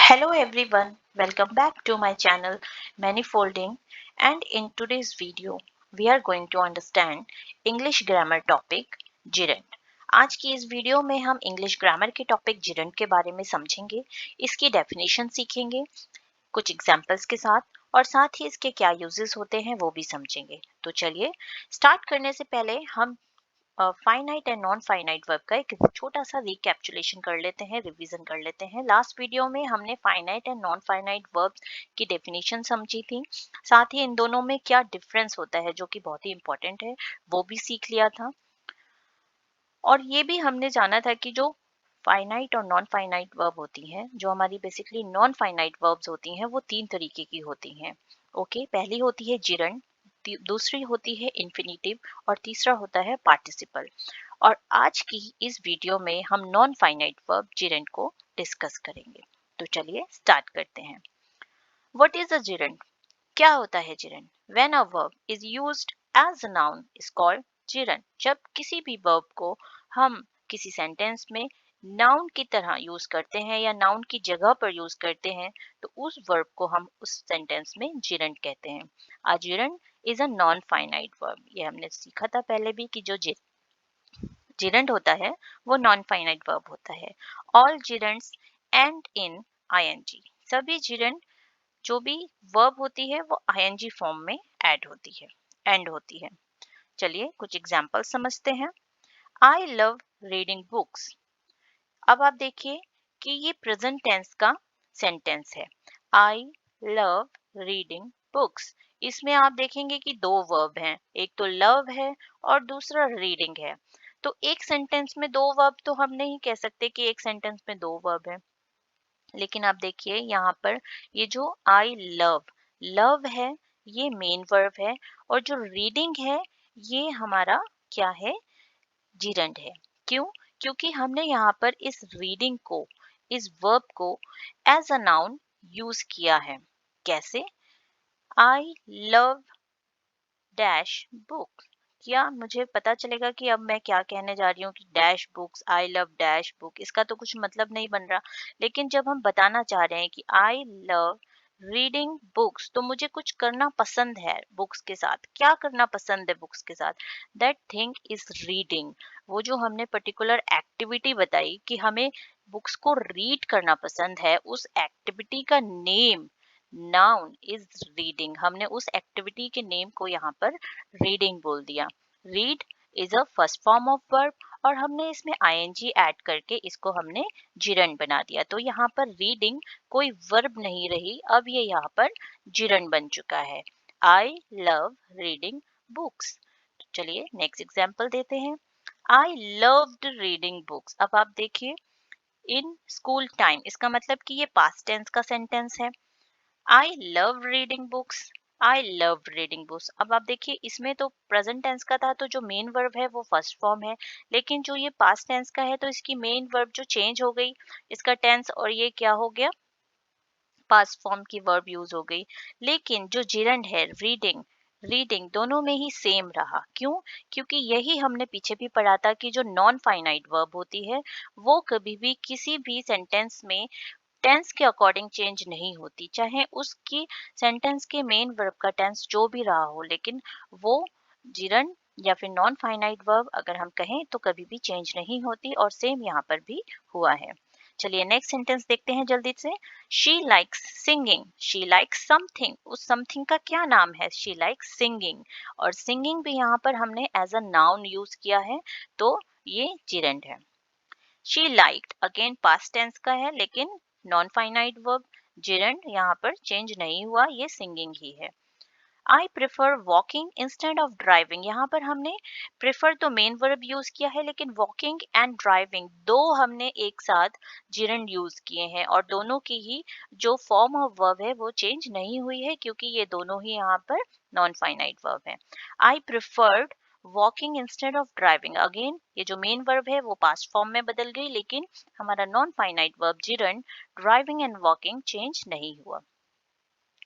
Hello everyone, welcome back to my channel Manifolding, and in today's video we are going to understand English grammar topic gerund। आज की इस video में हम English grammar के topic gerund के बारे में समझेंगे, इसकी डेफिनेशन सीखेंगे कुछ एग्जाम्पल्स के साथ और साथ ही इसके क्या यूजेस होते हैं वो भी समझेंगे। तो चलिए स्टार्ट करने से पहले हम finite and non finite verb का एक छोटा सा रिकैप्चुलेशन कर लेते हैं, रिवीजन कर लेते हैं। लास्ट वीडियो में हमने finite and non finite verbs की डेफिनेशन समझी थी, साथ ही इन दोनों में क्या डिफरेंस होता है जो कि बहुत ही इंपॉर्टेंट है वो भी सीख लिया था। और ये भी हमने जाना था कि जो फाइनाइट और नॉन फाइनाइट वर्ब होती हैं, जो हमारी बेसिकली नॉन फाइनाइट वर्ब्स होती हैं, वो तीन तरीके की होती हैं। ओके, पहली होती है जिरंड, दूसरी होती है इन्फिनिटिव और तीसरा होता है पार्टिसिपल। और आज की इस वीडियो में हम नॉन फाइनाइट वर्ब जिरंड को डिस्कस करेंगे। तो चलिए स्टार्ट करते हैं। What is a gerund? क्या होता है gerund? When a verb is used as a noun is called gerund. जब किसी भी वर्ब को हम किसी सेंटेंस में नाउन की तरह यूज करते हैं या नाउन की जगह पर यूज करते हैं तो उस वर्ब को हम उस सेंटेंस में जिरंड कहते हैं। A gerund is a non finite verb. ये हमने सीखा था पहले भी कि जो जिरंड होता है वो नॉन फाइनाइट वर्ब होता है। All gerunds end in ING. सभी जिरंड जो भी वर्ब होती है वो आईएनजी फॉर्म में ऐड होती है, एंड होती है। चलिए कुछ एग्जांपल समझते हैं। I love reading books. अब आप देखिए कि ये प्रेजेंट टेंस का सेंटेंस है। I love reading books. इसमें आप देखेंगे कि दो वर्ब हैं, एक तो लव है और दूसरा रीडिंग है। तो एक सेंटेंस में दो वर्ब तो हम नहीं कह सकते कि एक सेंटेंस में दो वर्ब है। लेकिन आप देखिए यहाँ पर ये जो आई लव, लव है ये मेन वर्ब है और जो रीडिंग है ये हमारा क्या है? जिरंड है। क्यों? क्योंकि हमने यहाँ पर इस रीडिंग को, इस वर्ब को एज अ नाउन यूज किया है। कैसे? I love dash book. क्या मुझे पता चलेगा कि अब मैं क्या कहने जा रही हूँ कि dash books, I love dash book, इसका तो कुछ मतलब नहीं बन रहा। लेकिन जब हम बताना चाह रहे हैं कि आई लव रीडिंग बुक्स तो मुझे कुछ करना पसंद है बुक्स के साथ। क्या करना पसंद है बुक्स के साथ? That thing is reading. वो जो हमने पर्टिकुलर एक्टिविटी बताई कि हमें बुक्स को रीड करना पसंद है, उस एक्टिविटी का नेम नाउन इज रीडिंग। हमने उस एक्टिविटी के नेम को यहाँ पर रीडिंग बोल दिया। Read is a first form of verb और हमने इसमें आईएनजी ऐड करके इसको हमने जिरंड बना दिया। तो यहाँ पर रीडिंग कोई वर्ब नहीं रही, अब ये यहाँ पर जिरंड बन चुका है। I love reading books. चलिए नेक्स्ट एग्जाम्पल देते हैं। I loved reading books. अब आप देखिए इन स्कूल टाइम, इसका मतलब कि ये पास्ट टेंस का सेंटेंस है। I love reading books, I love reading books. अब आप देखिए इसमें तो प्रेजेंट टेंस का था तो जो मेन वर्ब है वो फर्स्ट फॉर्म है, लेकिन जो ये पास्ट टेंस का है तो इसकी मेन वर्ब जो चेंज हो गई, इसका टेंस, और ये क्या हो गया? पास्ट फॉर्म की वर्ब यूज हो गई। लेकिन जो जिरंड है रीडिंग, रीडिंग दोनों में ही सेम रहा। क्यों? क्योंकि यही हमने पीछे भी पढ़ा था कि जो नॉन फाइनाइट वर्ब होती है वो कभी भी किसी भी सेंटेंस में टेंस के अकॉर्डिंग चेंज नहीं होती, चाहे उसकी सेंटेंस के मेन वर्ब का टेंस जो भी रहा हो, लेकिन वो जिरंड या फिर नॉन फाइनाइट वर्ब अगर हम कहें तो कभी भी चेंज नहीं होती, और सेम यहाँ पर भी हुआ है। चलिए नेक्स्ट सेंटेंस देखते हैं जल्दी से। She likes singing. She likes something, उस समथिंग का क्या नाम है? She likes singing. और सिंगिंग भी यहाँ पर हमने एज अ नाउन यूज किया है, तो ये जिरंड है। She liked again past tense का है लेकिन नॉन फाइनाइट वर्ब, जिरंड यहाँ पर चेंज नहीं हुआ, ये सिंगिंग ही है। I prefer walking instead of driving. यहाँ पर हमने प्रेफर तो मेन वर्ब यूज किया है लेकिन वॉकिंग एंड ड्राइविंग दो हमने एक साथ जिरंड यूज किए हैं, और दोनों की ही जो फॉर्म ऑफ वर्ब है वो चेंज नहीं हुई है क्योंकि ये दोनों ही यहाँ पर नॉन फाइनाइट वर्ब है। आई preferred walking instead of driving. Again ये जो मेन वर्ब है वो पास्ट फॉर्म में बदल गई, लेकिन हमारा non finite verb gerund driving and walking change नहीं हुआ।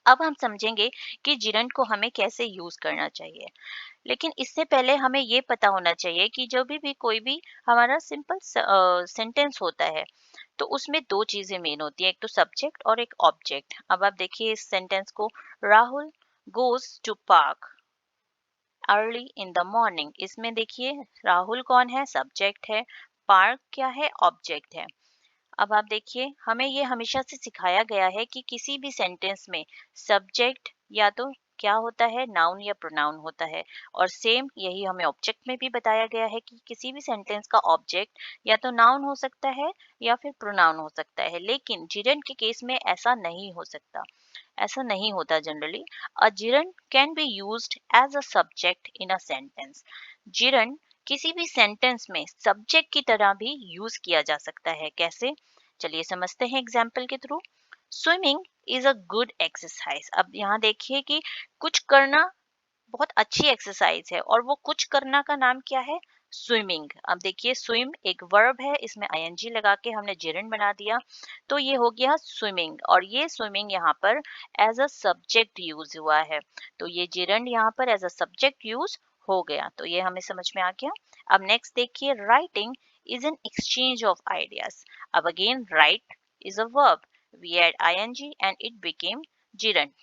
अब हम समझेंगे कि जिरंड को हमें कैसे यूज करना चाहिए। लेकिन इससे पहले हमें ये पता होना चाहिए कि जब भी कोई भी हमारा सिंपल सेंटेंस होता है तो उसमें दो चीजें मेन होती है, एक तो सब्जेक्ट और एक ऑब्जेक्ट। अब आप देखिए इस सेंटेंस को, Rahul goes to park early in the morning. इसमें देखिए राहुल कौन है, सब्जेक्ट है, पार्क क्या है, ऑब्जेक्ट है। अब आप देखिए हमें ये हमेशा से सिखाया गया है कि किसी भी सेंटेंस में सब्जेक्ट या तो क्या होता है, नाउन या प्रोनाउन होता है, और सेम यही हमें ऑब्जेक्ट में भी बताया गया है कि किसी भी सेंटेंस का ऑब्जेक्ट या तो नाउन हो सकता है या फिर प्रोनाउन हो सकता है। लेकिन जिरेंट के केस में ऐसा नहीं हो सकता, ऐसा नहीं होता generally. A gerund can be used as a subject in a sentence. Gerund किसी भी सेंटेंस में सब्जेक्ट की तरह भी यूज किया जा सकता है। कैसे, चलिए समझते हैं एग्जाम्पल के through. Swimming is a good exercise. अब यहाँ देखिए कि कुछ करना बहुत अच्छी एक्सरसाइज है, और वो कुछ करना का नाम क्या है, स्विमिंग। अब देखिए स्विम एक वर्ब है, इसमें आईएनजी लगा के हमने जेरेंड बना दिया, तो ये हो गया स्विमिंग। और ये स्विमिंग यहाँ पर एज अ सब्जेक्ट यूज हुआ है, तो ये जेरेंड यहाँ पर एज अ सब्जेक्ट यूज हो गया। तो ये हमें समझ में आ गया। अब नेक्स्ट देखिए, writing is an exchange of ideas. अब again write is a verb. We add ing and it became gerund.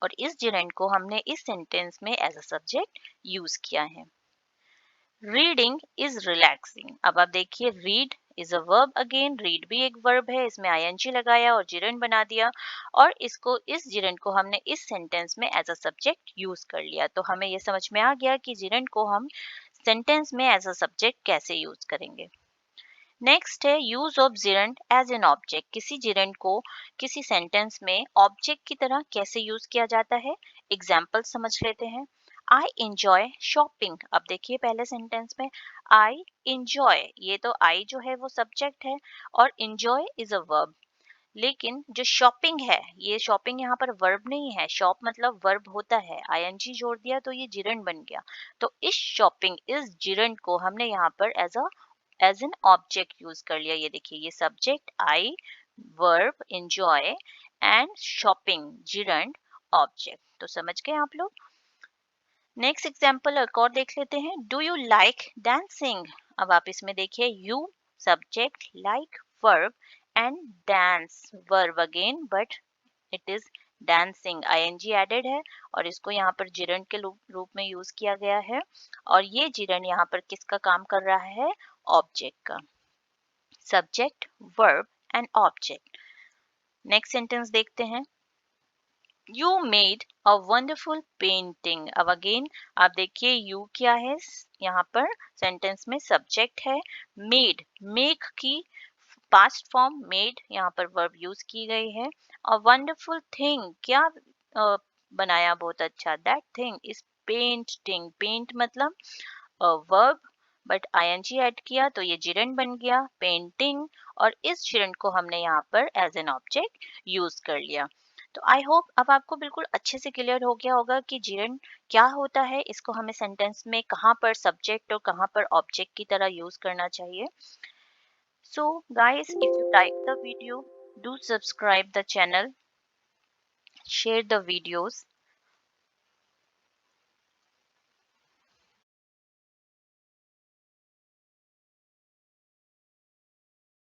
और इस gerund को हमने इस सेंटेंस में एज अ सब्जेक्ट यूज किया है। Reading is relaxing. अब आप देखिए read is a verb, again read भी एक वर्ब है, इसमें आईएनजी लगाया और gerund बना दिया, और इसको इस gerund को हमने इस सेंटेंस में एज अ सब्जेक्ट यूज कर लिया। तो हमें ये समझ में आ गया कि gerund को हम सेंटेंस में एज अ सब्जेक्ट कैसे यूज करेंगे। नेक्स्ट है use of gerund as an object. किसी जिरंड को किसी सेंटेंस में ऑब्जेक्ट की तरह कैसे यूज किया जाता है, एग्जाम्पल समझ लेते हैं। I enjoy shopping. अब देखिए पहले सेंटेंस में आई इंजॉय, ये तो आई जो है वो सब्जेक्ट है और इंजॉय इज अ वर्ब। लेकिन जो शॉपिंग है, ये शॉपिंग यहाँ पर वर्ब नहीं है, शॉप मतलब वर्ब होता है, आईएनजी जोड़ दिया तो ये जिरंड बन गया। तो इस शॉपिंग, इस जिरंड को हमने यहाँ पर एज एन ऑब्जेक्ट यूज कर लिया। ये देखिए ये subject I, verb enjoy, and shopping gerund, object. तो समझ गए आप लोग। नेक्स्ट एग्जाम्पल एक और देख लेते हैं। Do you like dancing. अब आप इसमें देखिए you subject, like verb, and dance verb again, but it is dancing, ING added है, और इसको यहाँ पर जिरंड के रूप में यूज किया गया है। और ये जिरंड यहाँ पर किसका काम कर रहा है, ऑब्जेक्ट का। Subject, verb and object. Next sentence देखते हैं। You made a wonderful painting. अब अगेन आप देखिए यू क्या है, यहाँ पर सेंटेंस में सब्जेक्ट है, मेड मेक की पास्ट फॉर्म मेड यहाँ पर वर्ब यूज की गई है, और वंडरफुल थिंग क्या बनाया बहुत अच्छा, that thing is painting, paint मतलब वर्ब, बट आईएनजी ऐड किया तो ये जिरंड बन गया पेंटिंग, और इस जिरंड को हमने यहाँ पर एज एन ऑब्जेक्ट यूज कर लिया। तो आई होप अब आपको बिल्कुल अच्छे से क्लियर हो गया होगा कि जिरंड क्या होता है, इसको हमें सेंटेंस में कहाँ पर सब्जेक्ट और कहाँ पर ऑब्जेक्ट की तरह यूज करना चाहिए। So guys, if you like the video, do subscribe the channel, share the videos